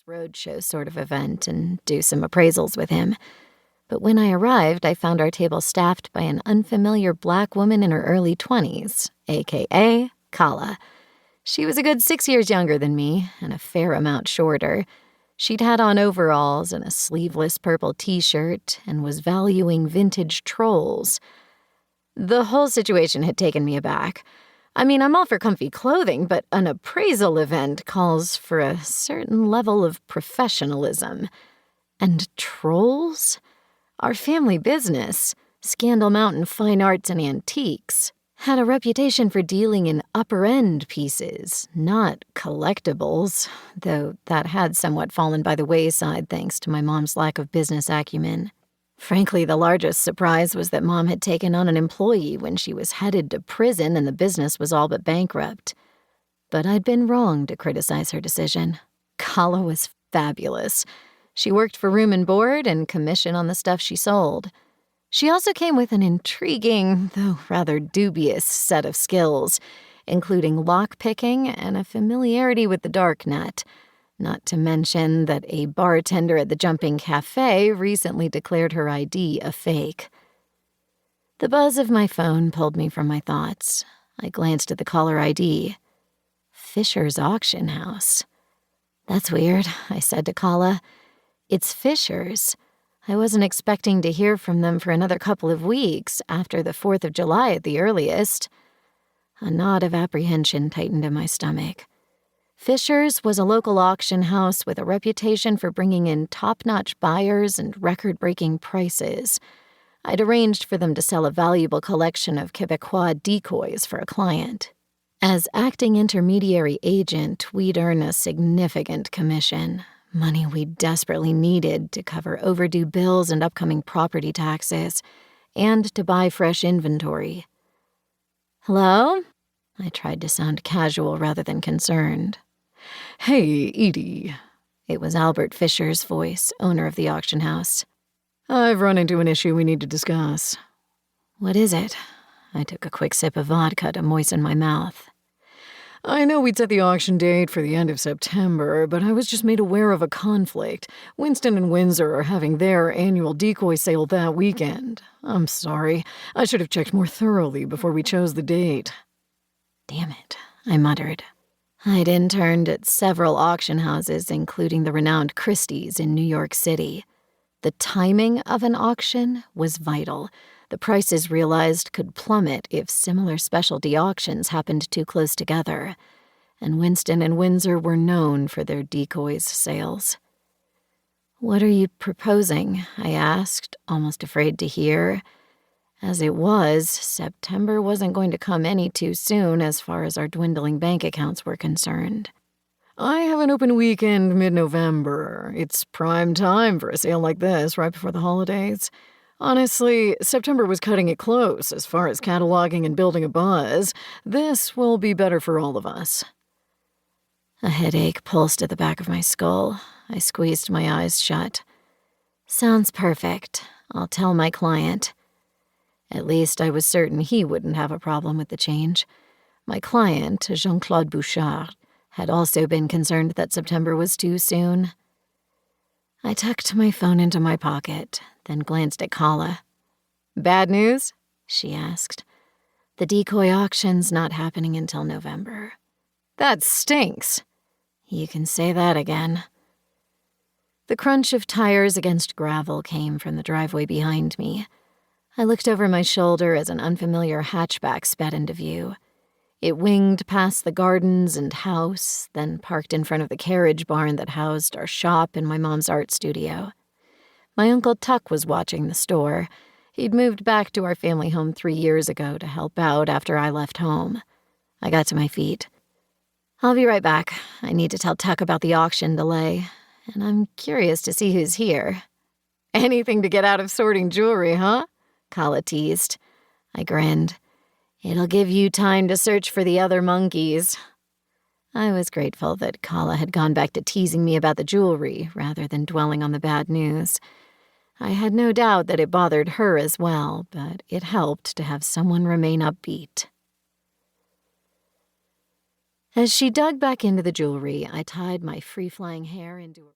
roadshow sort of event and do some appraisals with him. But when I arrived, I found our table staffed by an unfamiliar black woman in her early 20s, a.k.a. Kala. She was a good 6 years younger than me and a fair amount shorter. She'd had on overalls and a sleeveless purple t-shirt and was valuing vintage trolls. The whole situation had taken me aback. I mean, I'm all for comfy clothing, but an appraisal event calls for a certain level of professionalism. And trolls? Our family business, Scandal Mountain Fine Arts and Antiques, had a reputation for dealing in upper-end pieces, not collectibles, though that had somewhat fallen by the wayside thanks to my mom's lack of business acumen. Frankly, the largest surprise was that Mom had taken on an employee when she was headed to prison and the business was all but bankrupt. But I'd been wrong to criticize her decision. Kala was fabulous. She worked for room and board and commission on the stuff she sold. She also came with an intriguing, though rather dubious, set of skills, including lock-picking and a familiarity with the darknet, not to mention that a bartender at the Jumping Cafe recently declared her ID a fake. The buzz of my phone pulled me from my thoughts. I glanced at the caller ID. Fisher's Auction House. That's weird, I said to Kala. It's Fisher's. I wasn't expecting to hear from them for another couple of weeks, after the 4th of July at the earliest. A knot of apprehension tightened in my stomach. Fisher's was a local auction house with a reputation for bringing in top-notch buyers and record-breaking prices. I'd arranged for them to sell a valuable collection of Quebecois decoys for a client. As acting intermediary agent, we'd earn a significant commission. Money we desperately needed to cover overdue bills and upcoming property taxes, and to buy fresh inventory. Hello? I tried to sound casual rather than concerned. Hey, Edie. It was Albert Fisher's voice, owner of the auction house. I've run into an issue we need to discuss. What is it? I took a quick sip of vodka to moisten my mouth. I know we'd set the auction date for the end of September, but I was just made aware of a conflict. Winston and Windsor are having their annual decoy sale that weekend. I'm sorry. I should have checked more thoroughly before we chose the date. Damn it, I muttered. I'd interned at several auction houses, including the renowned Christie's in New York City. The timing of an auction was vital. The prices realized could plummet if similar specialty auctions happened too close together, and Winston and Windsor were known for their decoys sales. What are you proposing? I asked, almost afraid to hear. As it was, September wasn't going to come any too soon as far as our dwindling bank accounts were concerned. I have an open weekend mid-November. It's prime time for a sale like this right before the holidays. Honestly, September was cutting it close as far as cataloging and building a buzz. This will be better for all of us. A headache pulsed at the back of my skull. I squeezed my eyes shut. Sounds perfect. I'll tell my client. At least I was certain he wouldn't have a problem with the change. My client, Jean-Claude Bouchard, had also been concerned that September was too soon. I tucked my phone into my pocket, then glanced at Kala. Bad news? She asked. The decoy auction's not happening until November. That stinks. You can say that again. The crunch of tires against gravel came from the driveway behind me. I looked over my shoulder as an unfamiliar hatchback sped into view. It winged past the gardens and house, then parked in front of the carriage barn that housed our shop and my mom's art studio. My Uncle Tuck was watching the store. He'd moved back to our family home 3 years ago to help out after I left home. I got to my feet. I'll be right back. I need to tell Tuck about the auction delay, and I'm curious to see who's here. Anything to get out of sorting jewelry, huh? Kala teased. I grinned. It'll give you time to search for the other monkeys. I was grateful that Kala had gone back to teasing me about the jewelry rather than dwelling on the bad news. I had no doubt that it bothered her as well, but it helped to have someone remain upbeat. As she dug back into the jewelry, I tied my free-flying hair into